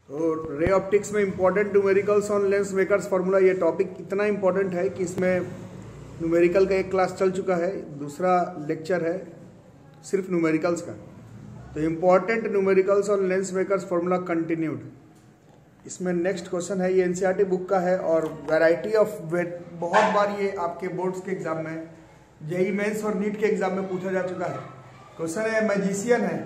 तो ray optics में important numericals on lens makers formula, ये टॉपिक इतना इंपॉर्टेंट है कि इसमें न्यूमेरिकल का एक क्लास चल चुका है, दूसरा लेक्चर है सिर्फ न्यूमेरिकल्स का। तो important numericals on lens makers formula continued. इसमें नेक्स्ट क्वेश्चन है, ये एनसीईआरटी बुक का है और वैरायटी ऑफ बहुत बार ये आपके बोर्ड्स के एग्जाम में, जेईई मेंस और नीट के एग्जाम में पूछा जा चुका है। क्वेश्चन है, मैजिशियन है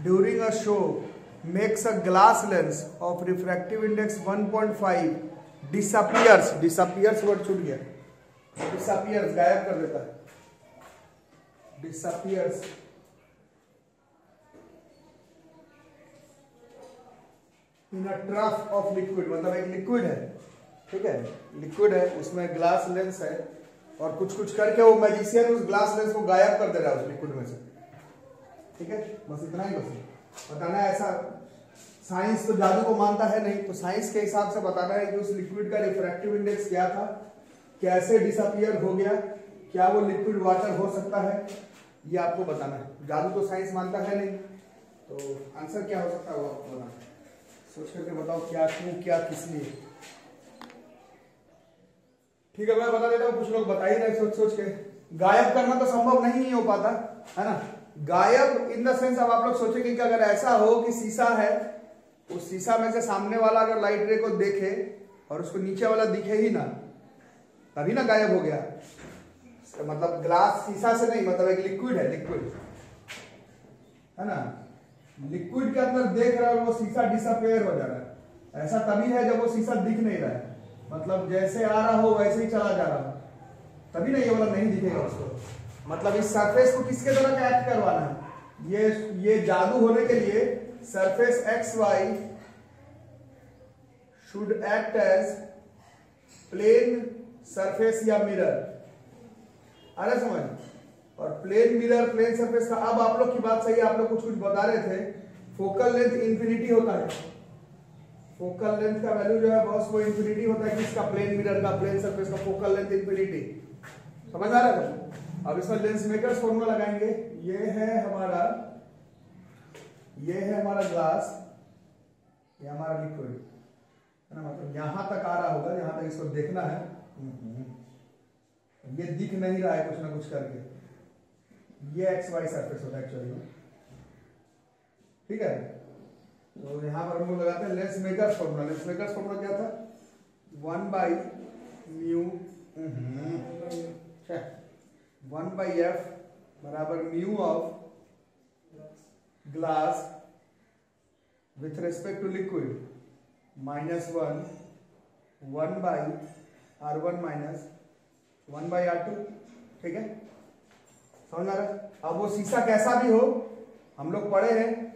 during a show makes a glass lens of refractive index 1.5 disappears word छूट गया, डिसअपियर्स गायब कर देता है, disappears in a trough of liquid, मतलब एक लिक्विड है, ठीक है, लिक्विड है, उसमें ग्लास लेंस है और कुछ कुछ करके वो मैजिशियन उस ग्लास लेंस को गायब कर दे रहा है उस लिक्विड में से, ठीक है। बस इतना ही बस बताना है। ऐसा साइंस तो जादू को मानता है नहीं, तो साइंस के हिसाब से बताना है कि उस लिक्विड का रिफ्रैक्टिव इंडेक्स क्या था, कैसे डिसअपियर हो गया, क्या वो लिक्विड वाटर हो सकता है, ये आपको बताना है। जादू तो साइंस मानता है नहीं, तो आंसर क्या हो सकता है वो आपको बताना है। सोच करके बताओ क्या, क्यों, क्या, किस लिए। ठीक है, मैं बता देता हूँ, कुछ लोग बता ही रहे सोच सोच के। गायब करना तो संभव नहीं हो पाता है ना, गायब इन द सेंस। अब आप लोग सोचेंगे कि अगर ऐसा हो कि शीशा है, उस शीशा में से सामने वाला अगर लाइट रे को देखे और उसको नीचे वाला दिखे ही ना, तभी ना गायब हो गया। मतलब ग्लास शीशा से नहीं, मतलब एक लिक्विड है, लिक्विड है ना, लिक्विड के अंदर देख रहा है और वो शीशा डिसअपियर हो जा रहा है। ऐसा तभी है जब वो शीशा दिख नहीं रहा है, मतलब जैसे आ रहा हो वैसे ही चला जा रहा है, तभी ना ये वाला नहीं दिखेगा उसको। मतलब इस सरफेस को किसके द्वारा एक्ट करवाना है, ये जादू होने के लिए surface x y should act as plane surface या मिरर, आ रहा समझ। और प्लेन मिरर, प्लेन सरफेस का, अब आप लोग की बात सही है, आप लोग कुछ कुछ बता रहे थे। फोकल लेंथ इंफिनिटी होता है, फोकल लेंथ का वैल्यू जो है बॉस वो इंफिनिटी होता है, किसका, प्लेन मिरर का, प्लेन सरफेस का फोकल लेंथ इंफिनिटी, समझ आ रहा है। अब इसमें लेंस मेकर्स फॉर्मूला लगाएंगे। ये है हमारा ग्लास, ये हमारा लिक्विड है ना, मतलब यहां तक आ रहा होगा, यहां तक इसको देखना है, ये दिख नहीं रहा है कुछ ना कुछ करके, ये एक्स वाई सरफेस होता है एक्चुअली, ठीक है। तो यहां पर हम लोग लगाते हैं lens makers formula. Lens makers formula क्या था, 1/f बराबर mu of glass with respect to liquid -1 by R1 minus 1 by R2, ठीक है, समझ आ रहा है। अब वो शीशा कैसा भी हो, हम लोग पढ़े हैं,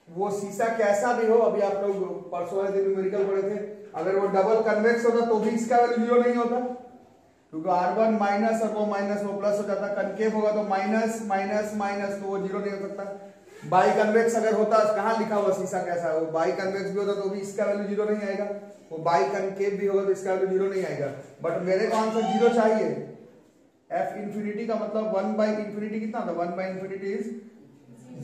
वो शीशा कैसा भी हो, अभी आप लोग परसों वाले दिन न्यूमेरिकल पढ़े थे, अगर वो डबल कन्वेक्स होता तो भी इसका वैल्यू 0 नहीं होता, क्योंकि R1 माइनस और वो माइनस वो प्लस हो जाता। कनकेव होगा तो माइनस माइनस माइनस, तो वो 0 नहीं हो सकता। बाई कन्वेक्स अगर होता, कहां लिखा हुआ शीशा कैसा है, वो बाई कन्वेक्स भी होता तो भी इसका वैल्यू 0 नहीं आएगा, वो बाई कनकेव भी होगा तो इसका वैल्यू 0 नहीं आएगा। बट मेरे को आंसर 0 चाहिए। एफ इंफिनिटी का मतलब 1 बाई इंफिनिटी कितना था, 1 बाई इंफिनिटी इज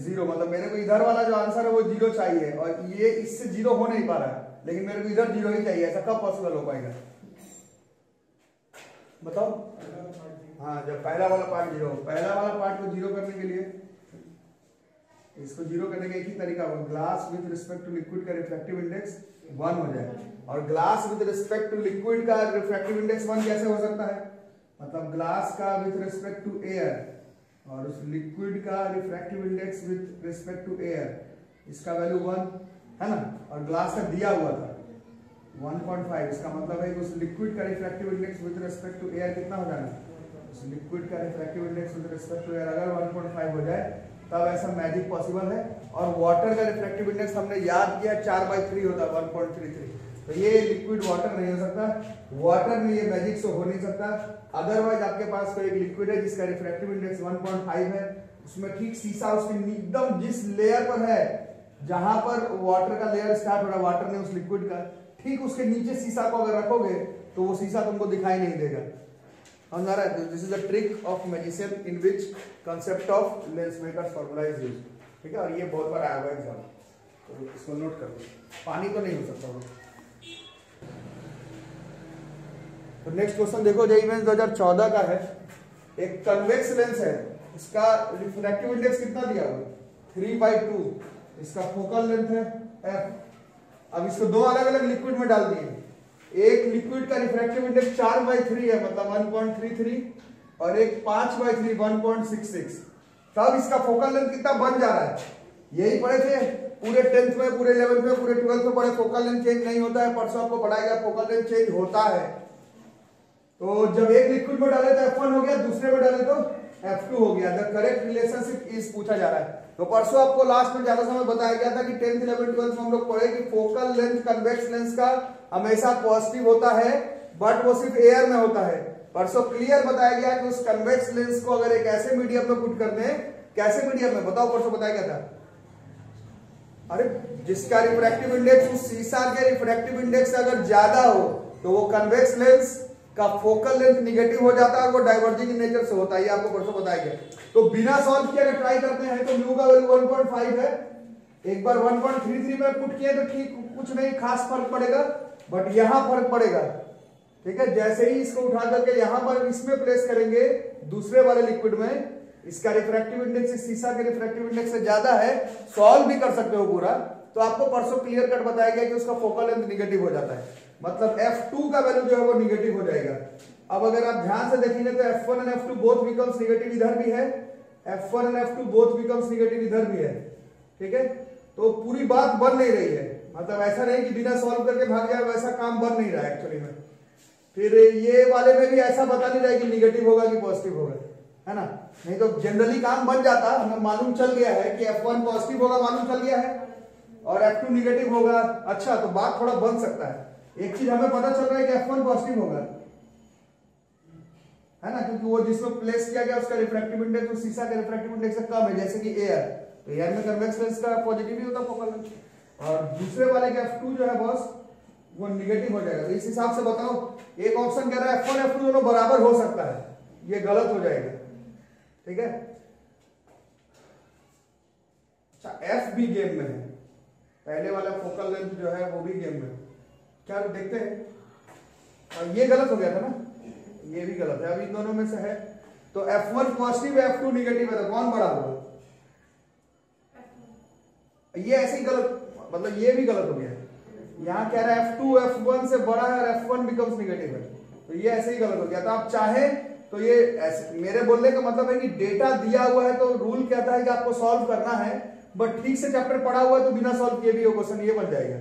0, मतलब मेरे को इधर वाला जो आंसर है वो 0 चाहिए, और ये इससे 0 हो नहीं पा रहा है, लेकिन मेरे को इधर 0 ही चाहिए। ऐसा कब पॉसिबल हो पाएगा बताओ। हाँ, जब पहला वाला पार्ट 0 हो, पहला वाला पार्ट को 0 करने के लिए, इसको 0 करने का एक ही तरीका होगा, glass with respect to liquid का रिफ्रैक्टिव इंडेक्स 1 हो जाए। और glass with respect to liquid का रिफ्रैक्टिव इंडेक्स 1 कैसे हो सकता है, मतलब ग्लास का विद रिस्पेक्ट टू एयर और उस लिक्विड का refractive index with respect to air, इसका वैल्यू 1 है ना, और ग्लास का दिया हुआ था 1.5, इसका मतलब है कि उस लिक्विड का refractive index with respect to air कितना हो जाना, उस लिक्विड का refractive index with respect to air अगर 1.5 हो जाए तब ऐसा मैजिक पॉसिबल है। और वाटर का रिफ्रैक्टिव इंडेक्स हमने याद किया 4/3 होता है, 1.33, तो ये लिक्विड वाटर नहीं हो सकता, वाटर में ये मैजिक शो हो नहीं सकता। अदरवाइज आपके पास कोई एक लिक्विड है जिसका रिफ्रैक्टिव इंडेक्स 1.5 है, उसमें ठीक शीशा उसके एकदम जिस लेयर पर है, जहां पर वाटर का लेयर स्टार्ट हो रहा है, वाटर ने उस लिक्विड का, ठीक उसके नीचे शीशा को अगर रखोगे तो वो शीशा तुमको दिखाई नहीं देगा। समझ आ रहा है। This is a trick of magician in which concept of lens makers formula is used, ठीक है, और ये बहुत बार आया हुआ एग्जाम। तो इसको नोट कर लो, पानी तो नहीं हो सकता वो। तो नेक्स्ट क्वेश्चन देखो, जेईई मेंस 2014 का है। एक कन्वेक्स लेंस है, इसका रिफ्रैक्टिव इंडेक्स कितना दिया हुआ है 3/2, इसका फोकल लेंथ है f। अब इसको दो अलग अलग लिक्विड में डाल दिए, एक लिक्विड का रिफ्रैक्टिव इंडेक्स 4/3 है मतलब 1.33, और एक 5/3 1.66। तब इसका फोकल लेंथ कितना बन जा रहा है, यही पढ़े थे पूरे 10th में, पूरे 11th में, पूरे 12th में पढ़े। फोकल लेंथ चेंज नहीं होता है, परसों आपको पढ़ाया गया फोकल लेंथ चेंज होता है। तो जब एक लिक्विड में डाले तो F1 हो गया, दूसरे में डाले तो F2 हो गया। द करेक्ट रिलेशनशिप इज पूछा जा रहा है। तो परसों आपको लास्ट में ज्यादा समय बताया गया था कि 10th 11th 12th में हम लोग पढ़े कि फोकल लेंथ कन्वेक्स लेंस का हमेशा पॉजिटिव होता है, बट वो सिर्फ एयर में होता है। परसों क्लियर बताया गया कि उस कन्वेक्स लेंस को अगर एक ऐसे मीडियम में पुट करते हैं, कैसे मीडियम में बताओ, परसों बताया गया था। अरे जिसका रिफ्रैक्टिव इंडेक्स उस सीसा के रिफ्रैक्टिव इंडेक्स से अगर ज्यादा हो तो वो कन्वेक्स लेंस का फोकल लेंथ निगेटिव हो जाता है और वो डाइवर्जिंग इन नेचर से होता है, ये आपको परसों बताया गया। तो बिना सॉल्व किए अगर ट्राई करते हैं तो म्यू का वैल्यू 1.5 है, एक बार 1.33 में पुट किए तो ठीक कुछ नहीं खास फर्क पड़ेगा, बट यहां फर्क पड़ेगा। ठीक है, जैसे ही इसको उठा करके यहां पर इसमें प्लेस करेंगे दूसरे वाले लिक्विड में, इसका रिफ्रैक्टिव इंडेक्स इस सीसा के रिफ्रैक्टिव इंडेक्स से ज्यादा है, सॉल्व भी कर सकते हो पूरा। तो आपको परसों क्लियर कट बताया गया कि उसका फोकल लेंथ निगेटिव हो जाता है, मतलब F2 का वैल्यू जो है वो निगेटिव हो जाएगा। अब अगर आप ध्यान से देखेंगे तो F1 and F2 both becomes negative, इधर भी है F1 and F2 both becomes negative, इधर भी है। ठीक है, तो पूरी बात बन नहीं रही है, मतलब ऐसा नहीं कि बिना सॉल्व करके भाग जाए, वैसा काम बन नहीं रहा है एक्चुअली में। फिर ये वाले में भी ऐसा बता नहीं रहा कि निगेटिव होगा कि पॉजिटिव होगा, है ना। नहीं तो जनरली काम बन जाता, हमें मालूम चल गया है कि F1 पॉजिटिव होगा, मालूम चल गया है, और F2 निगेटिव होगा। अच्छा, तो बात थोड़ा बन सकता है। एक चीज हमें पता चल रहा है कि F1 पॉजिटिव होगा, है ना, क्योंकि वो जिसमें प्लेस किया गया उसका रिफ्रैक्टिव इंडेक्स उस सीसा के रिफ्रैक्टिव इंडेक्स से कम है, जैसे कि एयर। तो एयर में कन्वेक्स लेंस का पॉजिटिव ही होता फोकल लेंथ, और दूसरे वाले का F2 जो है बॉस वो निगेटिव हो जाएगा। तो इस हिसाब से बताओ, एक ऑप्शन कह रहा है F1 F2 दोनों बराबर हो सकता है, ये गलत हो जाएगा। ठीक है, अच्छा F भी गेम में है, पहले वाला फोकल लेंथ जो है वो भी गेम में है। क्या देखते हैं, और ये गलत हो गया था ना, ये भी गलत है। अब इन दोनों में से है तो F1 पॉजिटिव है F2 निगेटिव है, तो कौन बड़ा होगा, ये ऐसे ही गलत, मतलब ये भी गलत हो गया। यहाँ कह रहा है F2 F1 से बड़ा है और F1 बिकम्स निगेटिव है, तो ये ऐसे ही गलत हो गया। तो आप चाहे तो ये ऐसे, मेरे बोलने का मतलब है कि डेटा दिया हुआ है तो रूल कहता है कि आपको सॉल्व करना है, बट ठीक से चैप्टर पढ़ा हुआ है तो बिना सॉल्व किए भी वो क्वेश्चन ये बन जाएगा।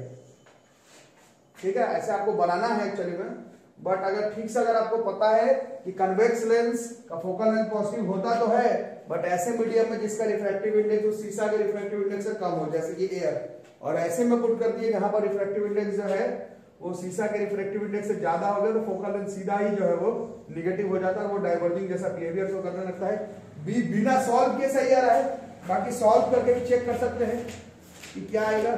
ठीक है, ऐसे आपको बनाना है एक्चुअली में, बट अगर ठीक से अगर आपको पता है कि कन्वेक्स लेंस का फोकल लेंथ पॉजिटिव होता तो है, बट ऐसे मीडियम में जिसका रिफ्रैक्टिव इंडेक्स उस सीसा के रिफ्रैक्टिव इंडेक्स से कम हो, जैसे कि एयर, और ऐसे में पुट कर दिए जहां पर रिफ्रैक्टिव इंडेक्स जो है वो सीसा के रिफ्रैक्टिव इंडेक्स से ज्यादा हो गया, तो फोकल लेंथ सीधा ही जो है वो निगेटिव हो जाता है, वो डाइवर्जिंग जैसा बिहेवियर को करने लगता है। बिना सॉल्व किए सही आ रहा है, बाकी सॉल्व करके भी चेक कर सकते हैं कि क्या आएगा।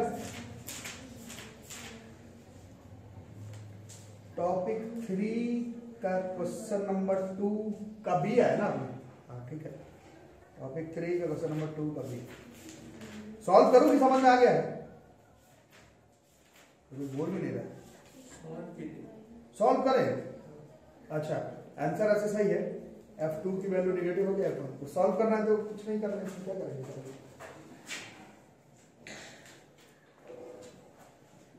टॉपिक 3 का क्वेश्चन नंबर 2 का भी है ना, हाँ ठीक है, टॉपिक 3 का क्वेश्चन नंबर 2 का भी सॉल्व करूं कि समझ में आ गया है, बोल भी नहीं रहा, सॉल्व करें। अच्छा, आंसर ऐसे सही है, F2 की वैल्यू निगेटिव हो गया, तो सॉल्व करना है तो कुछ नहीं करना है, क्या करेंगे,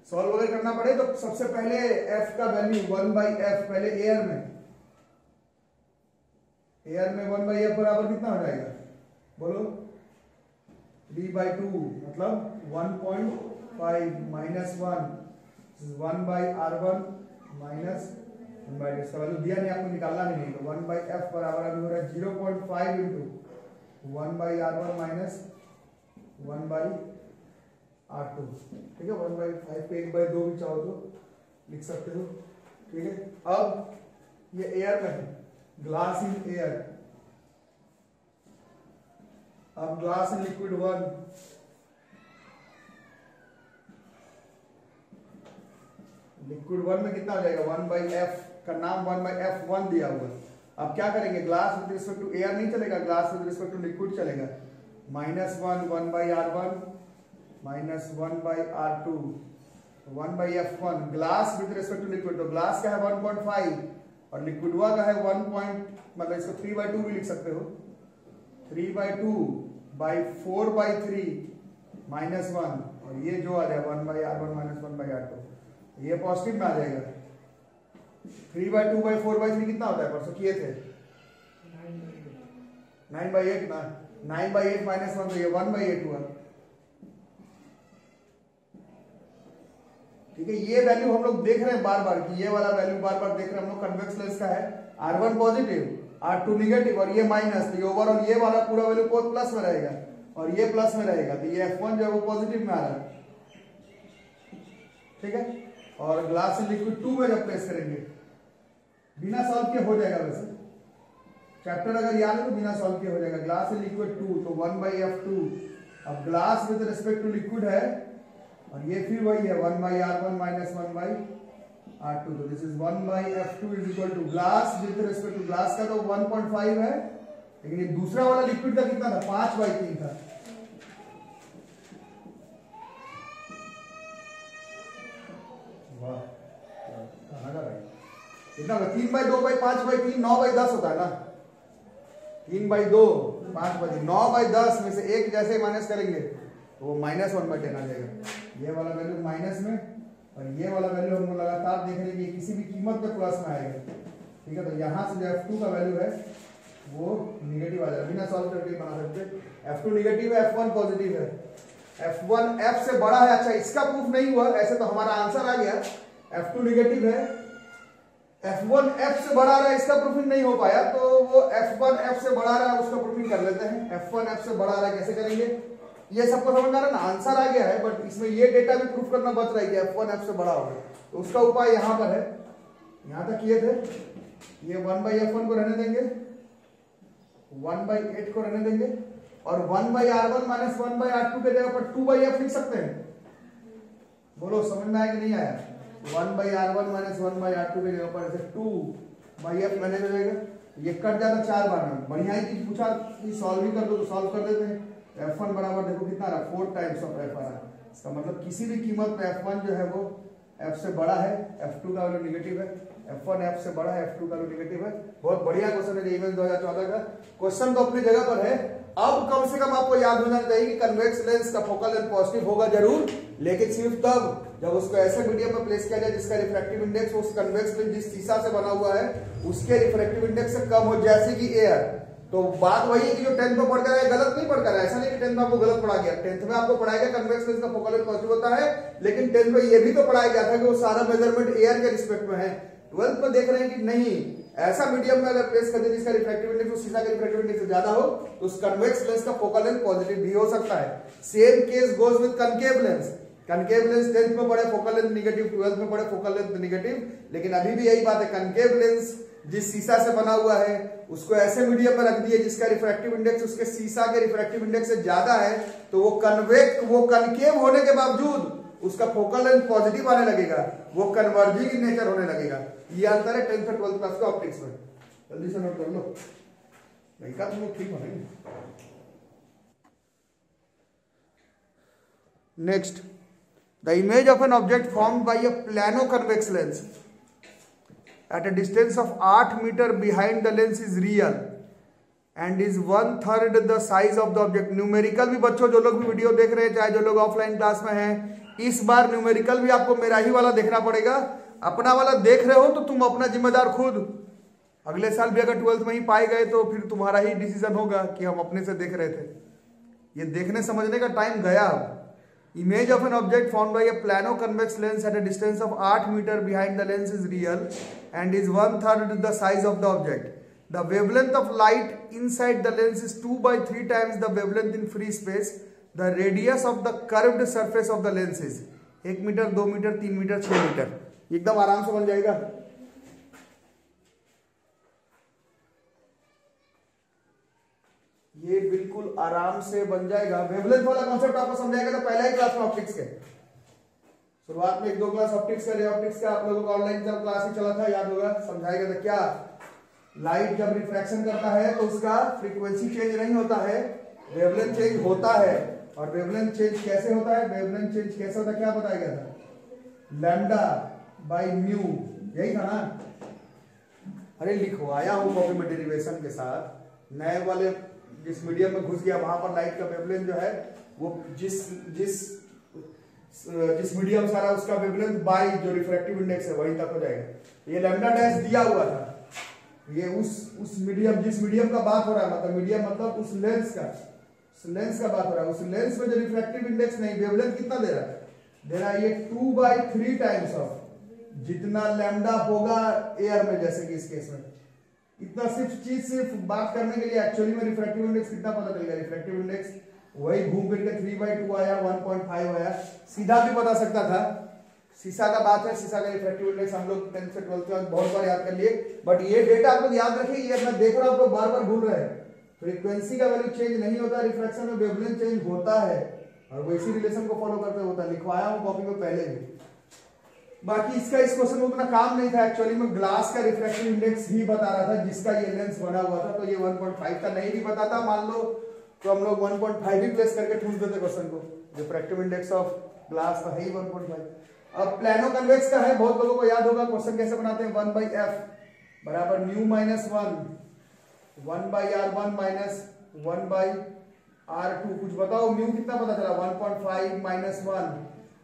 सॉल्व अगर करना पड़े तो सबसे पहले F का वैल्यू 1/F, पहले एयर में 1/F बराबर कितना हो जाएगा बोलो, 3/2 मतलब 1.5 माइनस 1/R1 माइनस 1/2, इसका वैल्यू दिया नहीं, आपको निकालना भी नहीं, तो 1/F बराबर अभी हो रहा है 0.5 इंटू 1/R1 माइनस 1/R2। ठीक है, 1/5 पे 1/2 भी चाहो तो लिख सकते हो। ठीक है, अब ये एयर में है, ग्लास इन एयर, अब ग्लास इन लिक्विड 1, लिक्विड 1 में कितना हो जाएगा 1/F का नाम 1/F1 दिया हुआ। अब क्या करेंगे, glass with respect to air नहीं चलेगा, glass with respect to liquid चलेगा, -1 1/R1 minus 1/R2 1/F1 glass with respect to liquid. तो ग्लास का है 1.5 और लिक्विड हुआ का है 1 मतलब इसको 3/2 भी लिख सकते हो। 3/2/4/3 -1 और ये जो आ जाए 1/R1 - 1/R2 ये पॉजिटिव में आ जाएगा। 3/2/4/3 कितना होता है? परसों किए थे 9/8 ना। 9/8 -1 तो ये 1/8 हुआ। ठीक है, ये वैल्यू हम लोग देख रहे हैं बार बार कि ये वाला वैल्यू बार बार देख रहे हैं हम लोग। कन्वेक्स लेंस का है R1 पॉजिटिव R2 नेगेटिव और ये माइनस। तो ये ओवरऑल ये वाला पूरा वैल्यू प्लस में रहेगा और ये प्लस में रहेगा। तो ये F1 जो है वो पॉजिटिव में आ रहा है। ठीक है, और ग्लास से लिक्विड 2 में जब प्लेस करेंगे बिना सॉल्व किए हो जाएगा। वैसे चैप्टर अगर याद है तो बिना सॉल्व किए हो जाएगा। ग्लास से लिक्विड 2 तो 1/F2। अब glass with respect to liquid है और ये फिर वही है 1/R1 - 1/R2। तो this is 1/F2 is equal to glass with respect to glass का तो 1.5 है, लेकिन ये दूसरा वाला लिक्विड का कितना था? 5/3 था। वाह, कहां जा भाई? कितना होगा? 3/2/5/3 9/10 होता है ना। 3/2 5/3 9/10 में से एक जैसे माइनस करेंगे तो वो -1/10 आ जाएगा। ये वाला वैल्यू माइनस में और ये वाला वैल्यू हम लगातार देख रहे हैं कि किसी भी कीमत पे प्लस में आएगा। ठीक है, तो यहां से जो F2 का वैल्यू है वो नेगेटिव आ जाएगा। बिना सॉल्व करके बना सकते। F2 नेगेटिव है, F1 पॉजिटिव है। F1 F से बड़ा है। अच्छा, इसका प्रूफ नहीं हुआ, ऐसे तो हमारा आंसर आ गया। F2 नेगेटिव है, F1 F से बड़ा रहा है, इसका प्रूफिंग नहीं हो पाया तो वो F1 F से बड़ा रहा है उसका प्रूफिंग कर लेते हैं। F1 F से बड़ा रहा है, कैसे करेंगे? ये सबको समझ आ रहा है ना? आंसर आ गया है बट इसमें ये डेटा भी प्रूफ करना बच रहा है कि F1 F से बड़ा होगा। तो उसका उपाय यहां पर है, यहां तक किए थे। ये 1/F1 को रहने देंगे, 1/8 को रहने देंगे और 1/R1 - 1/R2 के जगह पर 2/F लिख सकते हैं। बोलो समझ में आया कि नहीं आया? 1/R1 - 1/R2 के जगह पर ऐसे 2/F मैंने हो जाएगा। ये कट जाता 4 बार में। बढ़िया ही चीज पूछा कि सॉल्व ही कर दो तो सॉल्व कर देते हैं। F1 बराबर देखो कितना रहा? 4 टाइम्स ऑफ F आ रहा है। इसका मतलब किसी भी कीमत पे F1 जो है वो F से बड़ा है, F2 का वैल्यू नेगेटिव है। F1 F से बड़ा है, F2 का वैल्यू नेगेटिव है। बहुत बढ़िया क्वेश्चन है इमेज 2014 का। क्वेश्चन तो अपनी जगह पर है। अब कम से कम आपको याद हो जाना चाहिए कि कन्वेक्स लेंस का फोकल लेंथ पॉजिटिव होगा जरूर, लेकिन सिर्फ तब जब उसको ऐसे मीडियम में प्लेस किया जाए जिसका रिफ्रैक्टिव इंडेक्स उस कन्वेक्स लेंस जिस शीशा से बना हुआ है उसके रिफ्रैक्टिव इंडेक्स से कम हो, जैसे कि एयर। तो बात वही है कि जो 10th में पढ़कर आया गलत नहीं पढ़कर आया। ऐसा नहीं कि 10th में आपको गलत पढ़ा गया। 10th में आपको पढ़ाया गया कन्वेक्स लेंस का फोकल लेंथ पॉजिटिव होता है, लेकिन 10th में ये भी तो पढ़ाया गया था कि वो सारा मेजरमेंट एयर के रिस्पेक्ट में है। 12th में देख रहे हैं कि नहीं, ऐसा मीडियम में अगर प्लेस कर दे जिसका रिफ्रैक्टिव इंडेक्स उस शीशा के रिफ्रैक्टिव इंडेक्स से ज्यादा हो तो उस कन्वेक्स लेंस का फोकल लेंथ पॉजिटिव भी हो सकता है। Same case goes with concave lens. Concave lens 10th में पढ़े फोकल लेंथ नेगेटिव, 12th में पढ़े फोकल लेंथ नेगेटिव, लेकिन अभी भी यही बात है, कनकेव लेंस जिस शीशा से बना हुआ है उसको ऐसे मीडियम में रख दिए जिसका रिफ्रैक्टिव इंडेक्स उसके शीशा के रिफ्रैक्टिव इंडेक्स से ज्यादा है, तो वो कनकेव होने के बावजूद उसका फोकल लेंथ पॉजिटिव आने लगेगा, वो कन्वर्जिंग इन नेचर होने लगेगा। ये अंतर है 10th और 12th क्लास का ऑप्टिक्स में। जल्दी से नोट कर लो, नहीं का तुम ठीक हो नहीं। Next, the image of an object formed by a plano convex lens at a distance of 8 meter behind the lens is real and is 1/3 the size of the object। Numerical भी बच्चों जो लोग भी वीडियो देख रहे हैं चाहे जो लोग ऑफलाइन क्लास में हैं, इस बार न्यूमेरिकल भी आपको मेरा ही वाला देखना पड़ेगा। अपना वाला देख रहे हो तो तुम अपना जिम्मेदार खुद। अगले साल भी अगर 12th में ही पाए गए तो फिर तुम्हारा ही डिसीजन होगा कि हम अपने से देख रहे थे। ये देखने समझने का टाइम गया। Image of an object formed by a plano convex lens at a distance of 8 meter behind the lens is real and is 1/3 the size of the object. The wavelength of light inside the lens is 2/3 times the wavelength in free space. The radius of the curved surface of the lens is 1 meter, 2 meter, 3 meter, 6 meter. एकदम आराम से बन जाएगा। ये बिल्कुल आराम से बन जाएगा। वेवलेंथ वाला कॉन्सेप्ट आपको समझाएगा तो पहला ही क्लास में ऑप्टिक्स के शुरुआत में 1-2 क्लास ऑप्टिक्स का, रे ऑप्टिक्स का आप लोगों का ऑनलाइन जब क्लास ही चला था याद होगा, समझाएगा तो क्या लाइट जब रिफ्रैक्शन करता है तो उसका फ्रीक्वेंसी चेंज नहीं होता है, वेवलेंथ चेंज होता है। और वेवलेंथ चेंज कैसे होता है, वेवलेंथ चेंज कैसे होता है क्या बताया गया था, लैम्डा बाई म्यू, यही था ना। अरे लिखवाया हूं कॉपी में डेरिवेशन के साथ, नए वाले जिस मीडियम में घुस गया वहां पर लाइट का वेवलेंथ जो है वो जिस मीडियम सारा उसका वेवलेंथ बाई जो रिफ्रैक्टिव इंडेक्स है वही तक हो जाएगा। ये लैम्डा डैश दिया हुआ था, ये उस मीडियम जिस मीडियम का बात हो रहा है, मतलब मीडियम मतलब उस लेंस का बात हो रहा है, उस लेंस में जो रिफ्रैक्टिव इंडेक्स नहीं वेवलेंथ कितना दे रहा है ये 2/3 टाइम्स ऑफ जितना लैम्डा होगा एयर में, जैसे कि इस केस में इतना सिर्फ बात करने के लिए एक्चुअली में रिफ्रैक्टिव इंडेक्स कितना पता चल गया, रिफ्रैक्टिव इंडेक्स वही घूम फिर के 3/2 आया, 1.5 आया, सीधा भी बता सकता था। शीशा का बात है, शीशा का रिफ्रैक्टिव इंडेक्स हम लोग 10th से 12th में बहुत बार याद कर लिए, बट ये डेटा आप लोग याद रखिए, ये मैं देख रहा हूं आप लोग बार बार भूल रहे हैं। फ्रीक्वेंसी का वैल्यू चेंज नहीं होता, रिफ्रैक्शन में वेवलेंथ चेंज होता है और वो इसी रिलेशन को फॉलो करते होता है, लिखवाया हूं कॉपी में पहले भी। बाकी इसका इस क्वेश्चन में उतना काम नहीं था, एक्चुअली में ग्लास का रिफ्रैक्टिव इंडेक्स ही बता रहा था जिसका ये लेंस बना हुआ था, तो ये 1.5 का नहीं भी बताता मान लो तो हम लोग 1.5 भी प्लेस करके ठूस देते क्वेश्चन को, रिफ्रैक्टिव इंडेक्स ऑफ ग्लास का है ही 1.5। अब प्लानो कन्वेक्स का है, बहुत लोगों को याद होगा क्वेश्चन कैसे बनाते हैं, 1/f बराबर mu minus 1/r1 minus 1/r2, कुछ बताओ म्यू कितना पता चला, 1.5 माइनस 1,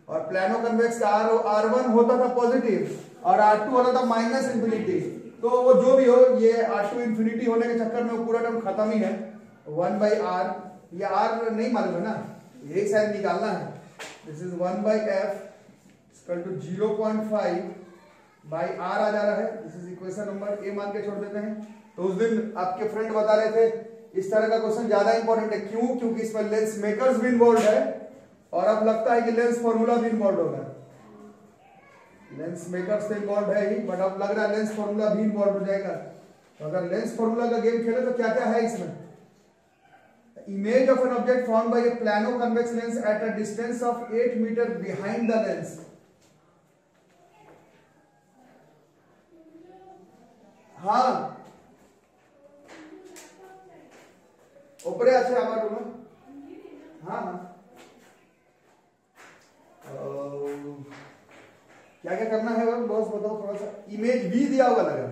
और प्लानो कन्वेक्स का R1 होता था पॉजिटिव और R2 होता था माइनस इंफिनिटी, तो वो जो भी हो ये R2 इंफिनिटी होने के चक्कर में वो पूरा टर्म खत्म ही है, 1/r, ये R नहीं मालूम है ना, यही शायद निकालना है, this is 1/f equal to 0.5/r आ जा रहा है, this is equation number A मान के छोड़ देते हैं। तो उस दिन आपके फ्रेंड बता रहे थे इस तरह का क्वेश्चन ज्यादा इंपॉर्टेंट है, क्यों, क्योंकि इसमें लेंस मेकर्स भी इन्वॉल्व है और अब लगता है कि लेंस फॉर्मूला भी इन्वॉल्व होगा, लेंस मेकर्स तो इन्वॉल्व है ही, बट अब लग रहा है लेंस फॉर्मूला भी इन्वॉल्व हो जाएगा। तो अगर लेंस फॉर्मूला का गेम खेले तो क्या क्या है इसमें, image of an object found by a plano convex lens at a distance of 8 meter behind the lens. हाँ ऊपरे अच्छे आवाज होगा, हाँ हाँ क्या क्या करना है बॉस बताओ थोड़ा सा। इमेज भी दिया हुआ लगा,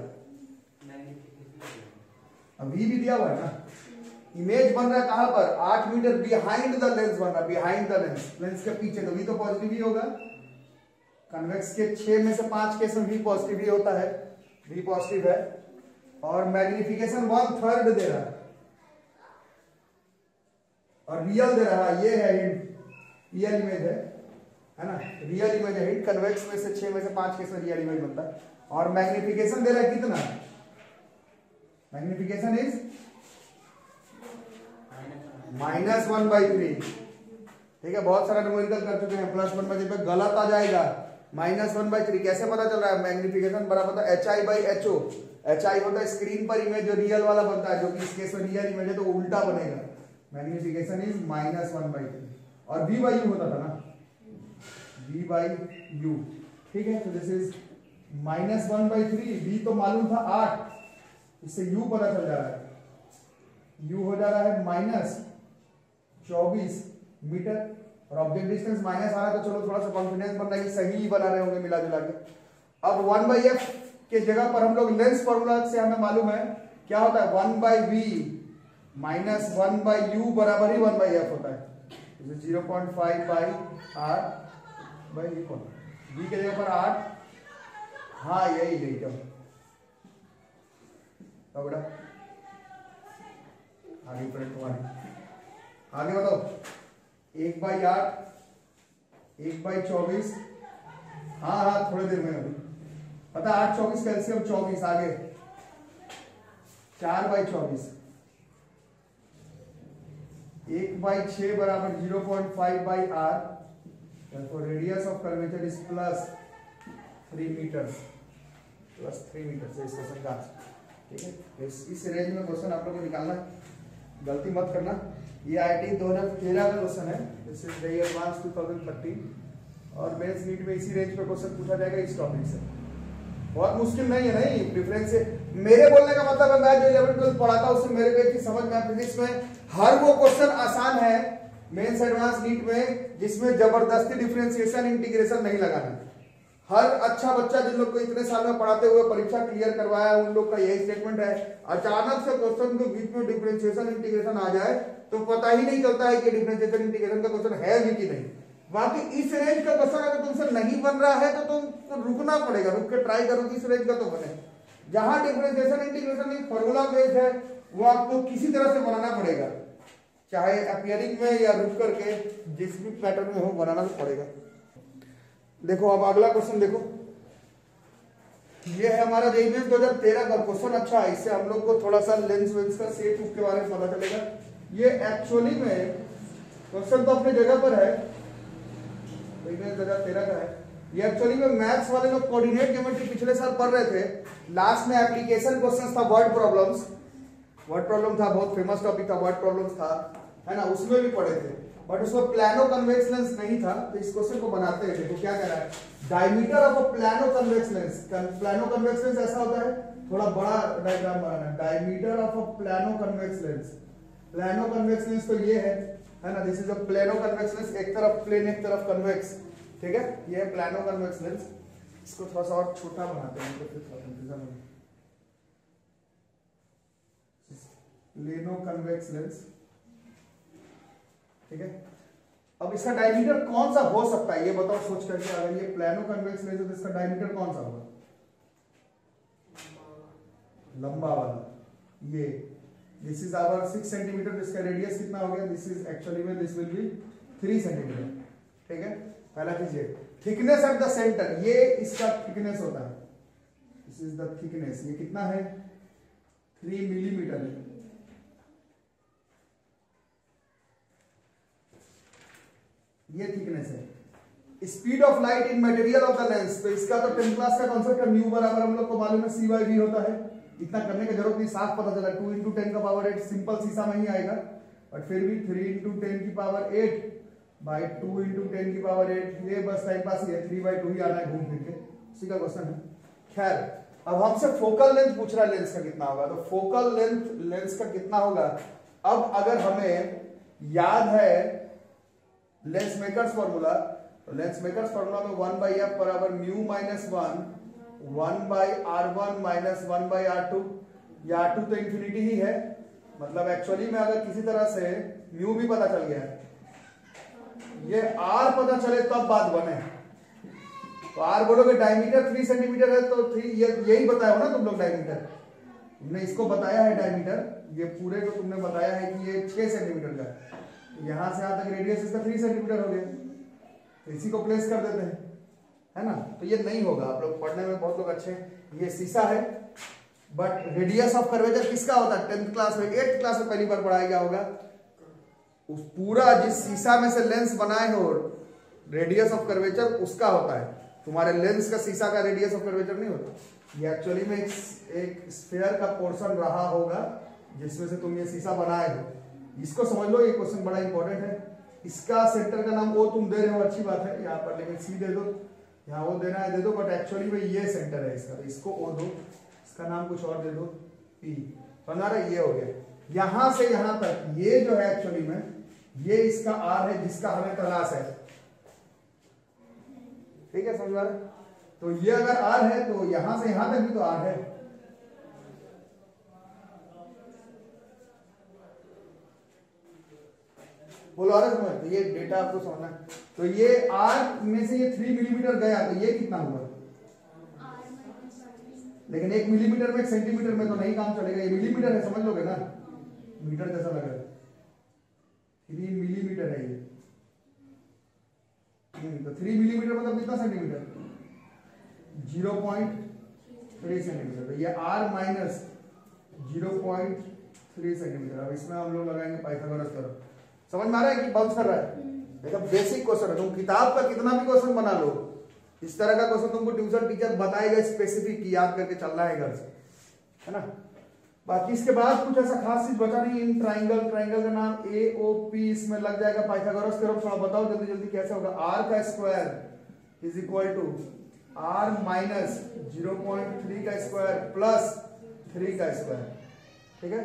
वी भी दिया हुआ है ना, इमेज बन रहा है कहां पर, 8 मीटर बिहाइंड द लेंस बन रहा है, बिहाइंड द लेंस, लेंस के पीछे, तो वी तो पॉजिटिव ही होगा, कन्वेक्स के 6 में से 5 केस में वी पॉजिटिव ही होता है, वी पॉजिटिव है, और मैग्निफिकेशन 1/3 दे रहा है और रियल दे रहा है, ये है हिंट, रियल इमेज है ना, रियल इमेज है हिंट, कन्वेक्स में से 6 में से 5 केस में रियल इमेज बनता है, और मैग्निफिकेशन दे रहा है कितना, मैग्निफिकेशन इज -1/3, ठीक है, बहुत सारा न्यूमेरिकल कर चुके हैं, +1/3 पे गलत आ जाएगा, -1/3 कैसे पता चल रहा है, मैग्निफिकेशन बराबर होता है HI/HO, HI होता है स्क्रीन पर इमेज जो रियल वाला बनता है, जो कि इस केस में रियल इमेज है तो उल्टा बनेगा, मैग्निफिकेशन इज -1/3, और V/U होता था ना, V/U, ठीक है, तो दिस इज -1/3, V तो मालूम था 8, इससे U पता चल जा रहा है, U हो जा रहा है -24 मीटर, और ऑब्जेक्ट डिस्टेंस माइनस आ रहा है तो चलो थोड़ा सा कॉन्फिडेंस बन रहा है कि सही ही बना रहे होंगे मिला जुला के। अब 1/f के जगह पर हम लोग लेंस फॉर्मूला से हमें मालूम है क्या होता है, 1/v माइनस 1/u बराबर ही 1/f होता है, 0.5/r बाई v के जगह पर 8, हाँ यही तो बेटा आगे फ्रेंड तुम्हारे आगे बताओ, 1/8 1/24, हाँ थोड़ी देर में अभी पता, 8/24 कैल्शियम 24, आगे 4/24, 1/6 बराबर 0.5/r, therefore radius of curvature is +3 meters, +3 meters से इस क्वेश्चन का, ठीक है, इस रेंज में क्वेश्चन आप लोगों को निकालना है, गलती मत करना। ये IIT 2013 का क्वेश्चन है, दिस इज द एडवांस 2013, और मेंस नीट में इसी रेंज पे क्वेश्चन पूछा जाएगा इस टॉपिक से, बहुत मुश्किल नहीं है, नहीं प्रेफरेंस से मेरे बोलने का मतलब है मैं जो 11th 12th पढ़ाता हूं उससे मेरे को एक चीज समझ में, फिजिक्स में हर वो क्वेश्चन आसान है मेंस एडवांस नीट में जिसमें जबरदस्ती डिफरेंशिएशन इंटीग्रेशन नहीं लगाना। हर अच्छा बच्चा जिन लोग को इतने साल में पढ़ाते हुए परीक्षा क्लियर करवाया उन लोग का यही स्टेटमेंट है। अचानक से क्वेश्चन के बीच में डिफरेंशिएशन इंटीग्रेशन आ जाए तो पता ही नहीं चलता है कि डिफरेंशिएशन इंटीग्रेशन का क्वेश्चन है भी कि नहीं। बाकी इस रेंज का क्वेश्चन अगर तुमसे नहीं बन रहा है तो तुमको रुकना पड़ेगा, रुक के ट्राई करो कि इस रेंज का तो बने। जहां डिफरेंशिएशन इंटीग्रेशन एक फॉर्मूला बेस्ड है वो आपको किसी तरह से बनाना पड़ेगा, चाहे अपियरिंग में या रुक करके जिस भी पैटर्न में हो बनाना तो पड़ेगा। देखो अब अगला क्वेश्चन देखो, ये है हमारा जेईई मेंस 2013 का क्वेश्चन। अच्छा है, इससे हम लोग को थोड़ा सा लेंस वेंस का शेप के बारे में पता चलेगा। ये एक्चुअली में क्वेश्चन तो अपनी जगह पर है, जेईई मेंस 2013 का है। ये एक्चुअली में मैथ्स वाले लोग कोऑर्डिनेट ज्योमेट्री पिछले साल पढ़ रहे थे, लास्ट में एप्लीकेशन क्वेश्चन था वर्ड प्रॉब्लम्स। वर्ड प्रॉब्लम था, बहुत फेमस टॉपिक था, वर्ड प्रॉब्लम्स था, है ना, उसमें भी पढ़े थे। बट उसमें प्लानो कन्वेक्स लेंस नहीं था, तो इस क्वेश्चन को बनाते हैं। देखो क्या कह रहा है, diameter of a plano convex lens. Plano convex lens ऐसा होता है, थोड़ा बड़ा डायग्राम बनाना है। Diameter of a plano convex lens, plano convex lens तो ये है ना, this is a plano convex lens, एक तरफ प्लेन एक तरफ कन्वेक्स, ठीक है, ये है प्लानो कन्वेक्स लेंस। इसको थोड़ा सा और छोटा बनाते हैं तो फिर थोड़ा इंतजाम है। प्लेनो कन्वेक्स लेंस, ठीक है। अब इसका डायमीटर कौन सा हो सकता है ये बताओ सोच करके। अगर ये प्लानो कन्वेक्स लेंस है तो इसका डायमीटर कौन सा होगा? लंबा वाला। ये दिस इज आवर 6 सेंटीमीटर, इसका रेडियस कितना हो गया? दिस इज एक्चुअली में दिस विल बी 3 सेंटीमीटर, ठीक है। पहला कीजिए थिकनेस एट द सेंटर, ये इसका थिकनेस होता है, दिस इज द थिकनेस। ये कितना है? 3 मिलीमीटर है। ये थिकनेस है। Speed of light in material of the lens, तो इसका तो 10th क्लास का कॉन्सेप्ट है, म्यू बराबर हम लोग को मालूम है c/v होता है। इतना करने की जरूरत नहीं, साफ पता चला। 2 × 10 का पावर 8 सिंपल शीशा में ही आएगा, बट फिर भी 3 × 10 की पावर 8 बाई 2 × 10 की पावर 8, ये बस टाइम पास ही है, 3/2 ही आना है घूम फिर के, उसी का क्वेश्चन है। खैर अब हमसे फोकल लेंथ पूछ रहा है, लेंस का कितना होगा, तो फोकल लेंथ लेंस का कितना होगा। अब अगर हमें याद है लेंस मेकर्स फॉर्मूला, तो लेंस मेकर्स फॉर्मूला में 1/f बराबर mu minus 1/r1 minus 1/r2। ये r2 तो इंफिनिटी ही है, मतलब एक्चुअली में अगर किसी तरह से म्यू भी पता चल गया, ये r पता चले तब बात बने। तो r बोलोगे डायमीटर 3 सेंटीमीटर है तो 3, यही बताया हो ना तुम लोग डायमीटर, तुमने इसको बताया है डायमीटर, ये पूरे को तुमने बताया है कि ये 6 सेंटीमीटर का है। यहां से यहां तक रेडियस इसका 3 सेंटीमीटर हो गया, तो इसी को प्लेस कर देते हैं, है ना। तो ये नहीं होगा, आप लोग पढ़ने में बहुत लोग अच्छे हैं। ये शीशा है, बट रेडियस ऑफ कर्वेचर किसका होता है? 10th क्लास में 8th क्लास में पहली बार पढ़ाया गया होगा। उस पूरा जिस शीशा में से लेंस बनाए हो, रेडियस ऑफ कर्वेचर उसका होता है। तुम्हारे लेंस का शीशा का रेडियस ऑफ कर्वेचर नहीं होता। ये एक्चुअली में एक स्फीयर का पोर्शन रहा होगा जिसमें से तुम ये शीशा बनाए हो। इसको समझ लो, ये क्वेश्चन बड़ा इंपॉर्टेंट है। इसका सेंटर का नाम ओ तुम दे रहे हो, अच्छी बात है यहाँ पर, लेकिन सी दे दो, यहाँ वो देना है दे दो, बट एक्चुअली में ये सेंटर है इसका, तो इसको ओ दो, इसका नाम कुछ और दे दो, पी। समझा रहे? ये हो गया, यहां से यहां तक ये जो है एक्चुअली में ये इसका आर है जिसका हमें तलाश है, ठीक है, समझ रहे? तो ये अगर आर है तो यहां से यहां तक भी तो आर है। बोलो आ रहा समझ? तो ये डेटा आपको समझना है। तो ये आर में से ये 3 मिलीमीटर गया, तो ये कितना हुआ? लेकिन 1 मिलीमीटर में 1 सेंटीमीटर में तो नहीं काम चलेगा, ये मिलीमीटर है, समझ लोगे ना, मीटर जैसा लग रहा है। 3 मिलीमीटर है ये, तो 3 मिलीमीटर मतलब कितना सेंटीमीटर? 0.3 सेंटीमीटर। तो ये r माइनस 0.3 सेंटीमीटर। अब इसमें हम लोग लगाएंगे पाइथागोरस थ्योरम। समझ में आ रहा है कि बाउंस कर रहा है? एकदम बेसिक क्वेश्चन है, तुम किताब का कितना भी क्वेश्चन बना लो, इस तरह का क्वेश्चन तुमको ट्यूशन टीचर बताएगा स्पेसिफिक, याद करके चलना है घर से, है ना। बाकी इसके बाद कुछ ऐसा खास चीज बचा नहीं। इन ट्राइंगल, ट्राइंगल का नाम AOP, इसमें लग जाएगा पाइथागोरस थ्योरम। थोड़ा बताओ जल्दी जल्दी कैसे होगा। r का square is equal to r minus 0.3 का स्क्वायर प्लस 3 का स्क्वायर, ठीक है।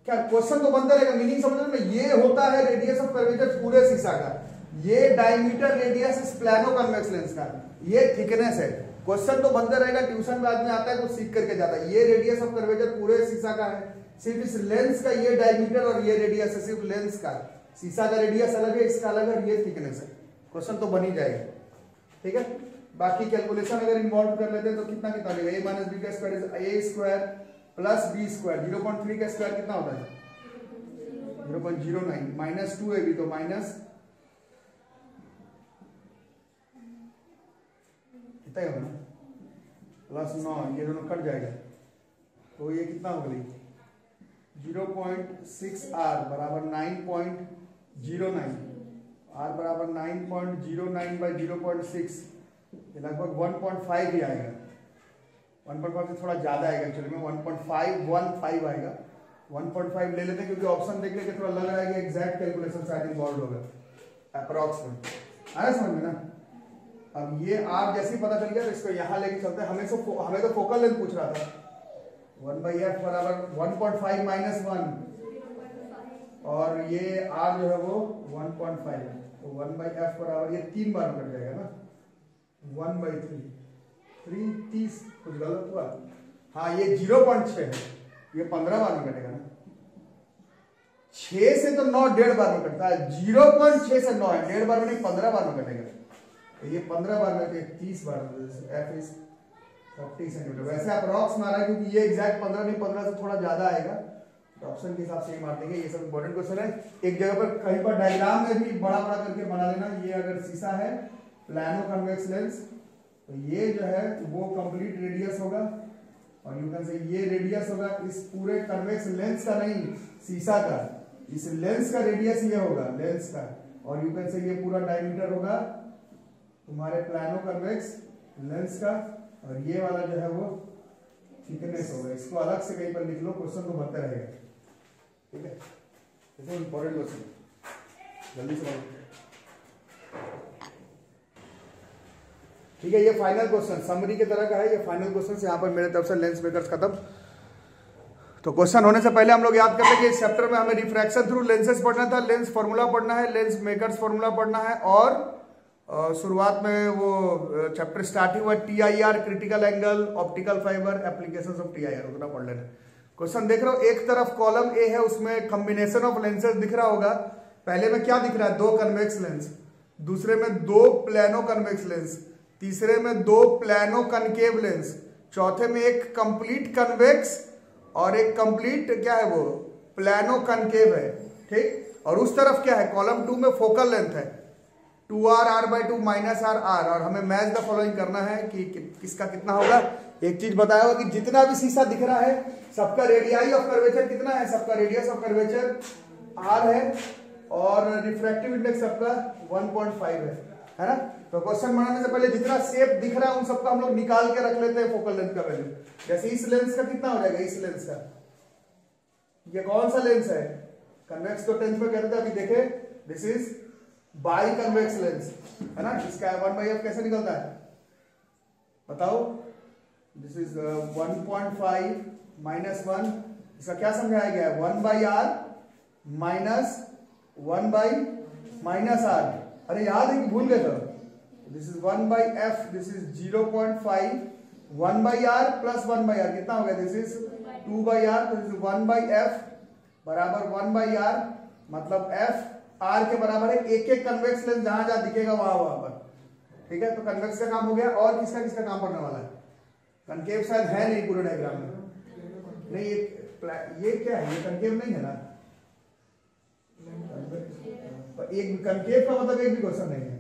क्या क्वेश्चन तो बनता रहेगा, मीनिंग समझ रहे हो? ये होता है रेडियस ऑफ कर्वेचर पूरे शीशा का, ये डायमीटर रेडियस इस प्लानो कन्वेक्स लेंस का, ये थिकनेस है। क्वेश्चन तो बनता रहेगा, ट्यूशन में आदमी आता है तो सीख करके जाता है। ये रेडियस ऑफ कर्वेचर पूरे शीशा का है, सिर्फ इस लेंस का ये डायमीटर और ये रेडियस है, सिर्फ लेंस का। शीशा का रेडियस अलग है, इसका अलग है, ये थिकनेस है। क्वेश्चन तो बन ही जाएगा, ठीक है। बाकी कैलकुलेशन अगर इन्वॉल्व कर लेते हैं तो कितना कितना देगा, a माइनस बी का square is A square plus B square, 0.3 का स्क्वायर कितना होता है 0.09 माइनस 2ab तो माइनस कितना होगा ना प्लस 9, ये दोनों कट जाएगा तो ये कितना हो गई 0.6r बराबर 9.09, r बराबर 9.09 बाई 0.6, ये लगभग 1.5 ही आएगा। 1.5 से थोड़ा ज्यादा आएगा एक्चुअली में, 1.515 आएगा। 1.5 ले लेते हैं क्योंकि ऑप्शन देख लेके थोड़ा लग रहा है कि एग्जैक्ट कैलकुलेशन शायद इन्वॉल्व होगा अप्रॉक्स में। आया समझ में ना? अब ये आप जैसे ही पता चल गया तो इसको यहाँ लेके चलते हैं। हमें तो फोकल लेंथ पूछ रहा था, 1/f बराबर 1.5 माइनस 1 और ये r जो है वो 1.5, तो 1/f बराबर ये 3 बार में कट जाएगा ना, 1/3, 3 कुछ गलत हुआ। हाँ ये 0.6 है, ये 15 बार में कटेगा ना। 6 से तो 9 1.5 बार में कटता है, 0.6 से 9 है, 1.5 बार में नहीं 15 बार में कटेगा। तो ये 15 बार में 30 बार f इज 40 सेंटीमीटर। वैसे अप्रॉक्स मारा क्योंकि ये एग्जैक्ट 15 नहीं, 15 से थोड़ा ज्यादा आएगा, तो ऑप्शन के हिसाब से ही मार देंगे। ये सब इंपॉर्टेंट क्वेश्चन है। एक जगह पर कहीं पर डायग्राम में भी बड़ा बड़ा करके बना लेना। ये अगर शीशा है प्लानो कन्वेक्स लेंस, तो ये जो है वो कंप्लीट रेडियस होगा और यू कैन से ये रेडियस होगा इस पूरे कन्वेक्स लेंस का, नहीं शीशा का। इस लेंस का रेडियस ये होगा लेंस का, और यू कैन से ये पूरा डायमीटर होगा तुम्हारे प्लानो कन्वेक्स लेंस का, और ये वाला जो है वो थिकनेस होगा। इसको अलग से कहीं पर लिख लो, क्वेश्चन तो बनता रहेगा, ठीक है। इसमें इंपॉर्टेंट क्वेश्चन जल्दी से ठीक है। ये फाइनल क्वेश्चन समरी की तरह का है, ये फाइनल क्वेश्चन यहाँ पर मेरे तरफ से लेंस मेकर्स खत्म। तो क्वेश्चन होने से पहले हम लोग याद करते हैं कि इस चैप्टर में हमें रिफ्रैक्शन थ्रू लेंसेज पढ़ना था, लेंस फॉर्मूला पढ़ना है, लेंस मेकर्स फॉर्मूला पढ़ना है, और शुरुआत में वो चैप्टर स्टार्ट हुआ TIR critical angle, optical fibre, applications of TIR, उतना पढ़ लेना। क्वेश्चन देख रहे हो, एक तरफ कॉलम ए है, उसमें कॉम्बिनेशन ऑफ लेंसेज दिख रहा होगा। पहले में क्या दिख रहा है, 2 कन्वेक्स लेंस, दूसरे में 2 प्लानो कन्वेक्स लेंस, तीसरे में 2 प्लानो कनकेव लेंस, चौथे में एक कंप्लीट कन्वेक्स और एक कंप्लीट क्या है वो प्लानो कनकेव है, ठीक। और उस तरफ क्या है, कॉलम 2 में फोकल लेंथ है 2r r/2 minus r r, और हमें मैच द फॉलोइंग करना है कि किसका कितना होगा। एक चीज बताया हुआ कि जितना भी शीशा दिख रहा है सबका रेडियाई ऑफ कर्वेचर कितना है, सबका रेडियस ऑफ कर्वेचर r है, और रिफ्रैक्टिव इंडेक्स सबका 1.5 है ना। तो क्वेश्चन बनाने से पहले जितना शेप दिख रहा है उन सबका हम लोग निकाल के रख लेते हैं फोकल लेंथ का वैल्यू। जैसे इस लेंस का कितना हो जाएगा, इस लेंस का, ये कौन सा लेंस है, कन्वेक्स तो 10th में कहते थे, अभी देखे this is by convex lens है ना। इसका 1/f कैसे निकलता है बताओ, दिस इज 1.5 माइनस 1, इसका क्या समझाया गया है 1/r माइनस 1/-r। अरे याद है कि भूल गए तो, this is 1/f, this is 0.5, 1/r plus 1/r कितना हो गया, दिस इज 2/r, तो दिस इज 1/f बराबर 1/r, मतलब f r के बराबर है। एक एक कन्वेक्स लेंस जहां जहां दिखेगा वहां पर, ठीक है। तो कन्वेक्स का काम हो गया, और किसका किसका काम पड़ने वाला है, कनकेव शायद है नहीं पूरे डायग्राम में, नहीं ये क्या है, ये कनकेव नहीं है ना, एक कनकेव का मतलब एक भी क्वेश्चन नहीं है,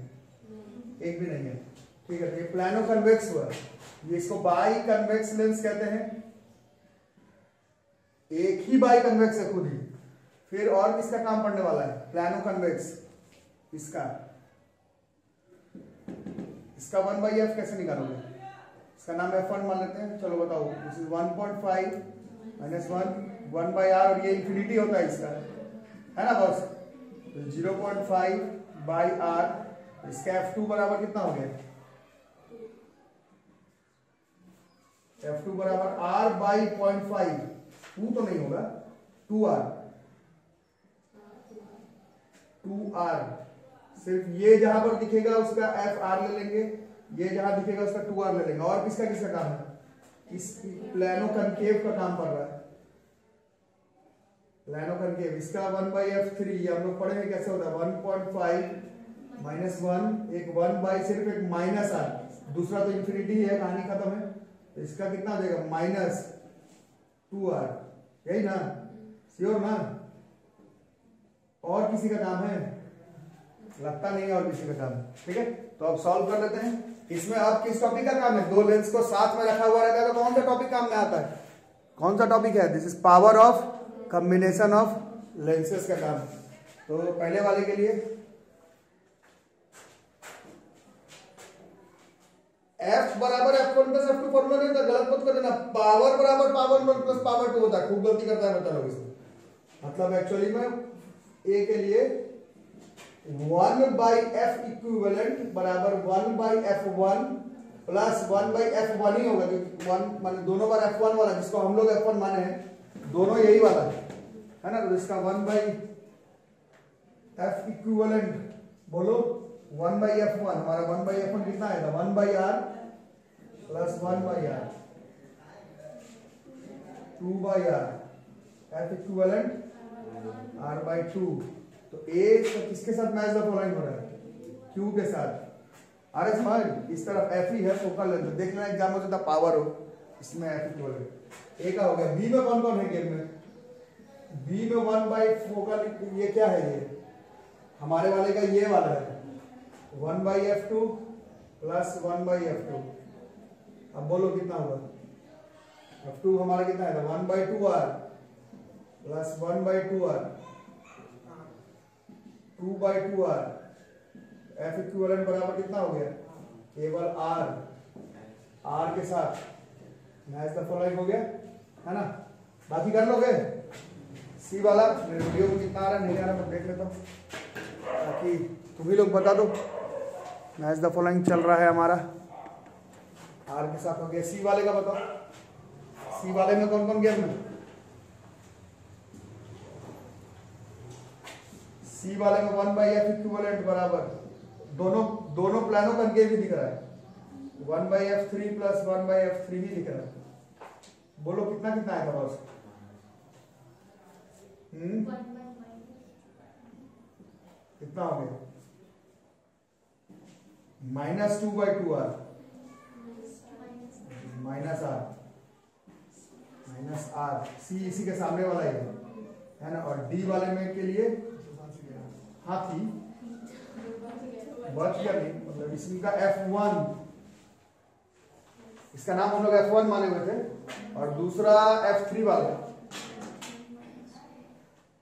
एक भी नहीं है, ठीक है। तो ये प्लानो कन्वेक्स हुआ, ये इसको बाई कन्वेक्स लेंस कहते हैं, एक ही बाई कन्वेक्स है खुद ही। फिर और किसका काम पड़ने वाला है, प्लानो कन्वेक्स, इसका 1/f कैसे निकालोगे, इसका नाम f1 मान लेते हैं, चलो बताओ। दिस इज 1.5 माइनस 1/r, और ये इंफिनिटी होता है इसका, है ना बस। 0.5/r, इसका f2 बराबर कितना हो गया, f2 बराबर r/0.5, 2 तो नहीं होगा 2r, 2r, सिर्फ ये जहां पर दिखेगा उसका fr ले लेंगे, ये जहां दिखेगा उसका 2r ले लेंगे। और किसका किसका काम है? इस प्लानो कनकेव का काम पड़ रहा है, प्लानो कनकेव। इसका 1/f3 ये हम लोग पढ़े हैं कैसे होता है, 1.5 -1, एक 1 बाई सिर्फ एक माइनस r, दूसरा तो इंफिनिटी है, कहानी खत्म है। तो इसका कितना हो जाएगा -2r, यही ना, श्योर ना? और किसी का काम है? लगता नहीं है और किसी का काम है। ठीक है, तो अब सॉल्व कर लेते हैं। इसमें अब किस टॉपिक का काम है? दो लेंस को साथ में रखा हुआ रहता है, तो कौन सा टॉपिक काम में आता है? कौन सा टॉपिक है? This is power of combination of lenses का काम। तो पहले वाले के लिए F बराबर F1 प्लस F2 फॉर्मूला नहीं होता, गलत मत कर देना। पावर बराबर पावर 1 प्लस पावर 2 होता है, खूब गलती करता है बच्चा लोग इसमें। मतलब एक्चुअली में A के लिए 1/f इक्विवेलेंट बराबर 1/f1 प्लस 1/f1 ही होगा, क्योंकि 1 माने दोनों बार f1 वाला, जिसको हम लोग f1 माने हैं, दोनों यही वाला है ना। तो इसका 1/f इक्विवेलेंट बोलो 1/f1, हमारा 1/f1 कितना आएगा? 1/r plus 1/r 2/r, f equivalent r/2। तो A किसके साथ मैच द फॉलोइंग हो रहा है? Q के साथ। अरे समझ, इस तरफ F ही है फोकल लेंथ, देख लेना एग्जाम में जितना पावर हो, इसमें F इक्विवेलेंट। A का हो गया। B में कौन कौन है गेम में? B में 1 बाई फोकल, ये क्या है? ये हमारे वाले का ये वाला है 1/f2 प्लस 1/f2। अब बोलो कितना होगा? f2 हमारा कितना है? 1/2r plus 1/2r 2/2r। F equivalent बराबर कितना हो गया? केवल r के साथ मैच द फॉलोइंग हो गया, है ना? बाकी कर लोगे? C वाला मेरे वीडियो में कितना आ रहा है नहीं आ रहा मैं देख लेता हूँ, ताकि तुम ही लोग बता दो। मैच द फॉलोइंग चल रहा है हमारा, R के साथ हो गया। C वाले का बताओ, C वाले में कौन कौन गया? C वाले में 1/f इक्विवेलेंट बराबर दोनों प्लानो कनकेव भी दिख रहा है, 1/f3 प्लस 1/f3 ही दिख रहा है। बोलो कितना कितना आएगा बॉस? कितना हो गया? -2/2r -r C इसी के सामने वाला ही है ना। और D वाले में के लिए हाथी बच गया नहीं, मतलब इसका F1, इसका नाम हम लोग F1 माने हुए थे, और दूसरा F3 वाला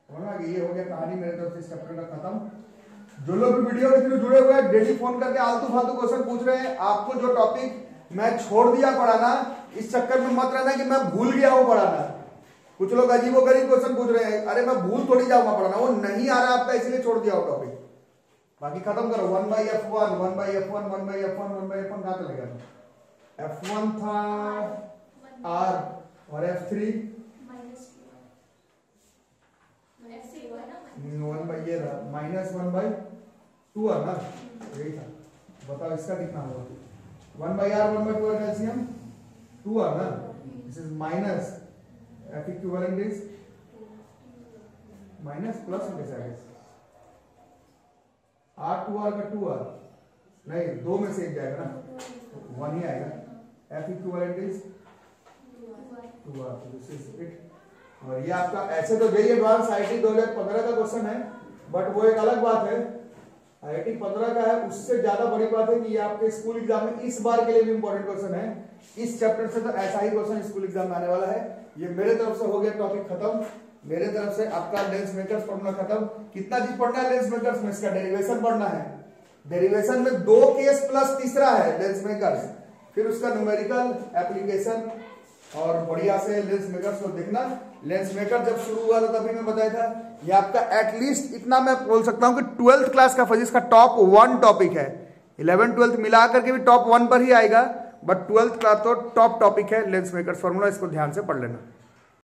होना कि ये हो गया कहानी मेरे तरफ से इस चैप्टर का खत्म। जो लोग भी वीडियो के थ्रू जुड़े हुए हैं, डेली फोन करके आलतू फालतू क्वेश्चन पूछ रहे हैं, आपको जो टॉपिक मैं छोड़ दिया पढ़ाना, इस चक्कर में मत रहना कि मैं भूल गया हूं पढ़ाना। कुछ लोग अजीबोगरीब क्वेश्चन पूछ रहे हैं, अरे मैं भूल थोड़ी जाऊंगा पढ़ाना, वो नहीं आ रहा आपका इसलिए छोड़ दिया हो टॉपिक। बाकी खत्म करो। 1/f1 1/f1 1/f1 1/f1 कहां चले गया? f1 था r और f3 ये था -1/2r ना, यही था। बताओ इसका कितना होगा? 1/r 1/2 एलसीएम 2r ना, this is minus F equivalent is minus plus कैसे आएगा? R 2r का 2r नहीं, दो में से एक जाएगा ना, 1 ही आएगा। F equivalent is 2r, this is it. और ये आपका ऐसे तो जेईई एडवांस आईआईटी 2015 का क्वेश्चन है, बट वो एक अलग बात है, आईआईटी 15 का है। उससे ज्यादा बड़ी बात है कि ये आपके स्कूल एग्जाम में इस बार के लिए भी इंपॉर्टेंट क्वेश्चन है। इस चैप्टर से तो ऐसा ही क्वेश्चन स्कूल एग्जाम में आने वाला है। ये मेरे तरफ से हो गया टॉपिक खत्म, मेरे तरफ से आपका लेंस मेकर्स पढ़ना खत्म। कितना चीज पढ़ना है लेंस मेकर्स में? इसका डेरिवेशन पढ़ना है। डेरिवेशन में 2 केस प्लस तीसरा है लेंस मेकर्स, फिर उसका न्यूमेरिकल एप्लीकेशन, और बढ़िया से लेंस मेकर्स को देखना। लेंस मेकर जब शुरू हुआ था तभी मैं बताया था, ये आपका एटलीस्ट इतना मैं बोल सकता हूं कि 12th क्लास का फिजिक्स का टॉप 1 टॉपिक है। 11 12 मिला करके भी टॉप 1 पर ही आएगा, बट 12th का तो टॉप टॉपिक है लेंस मेकर्स फॉर्मूला। इसको ध्यान से पढ़ लेना।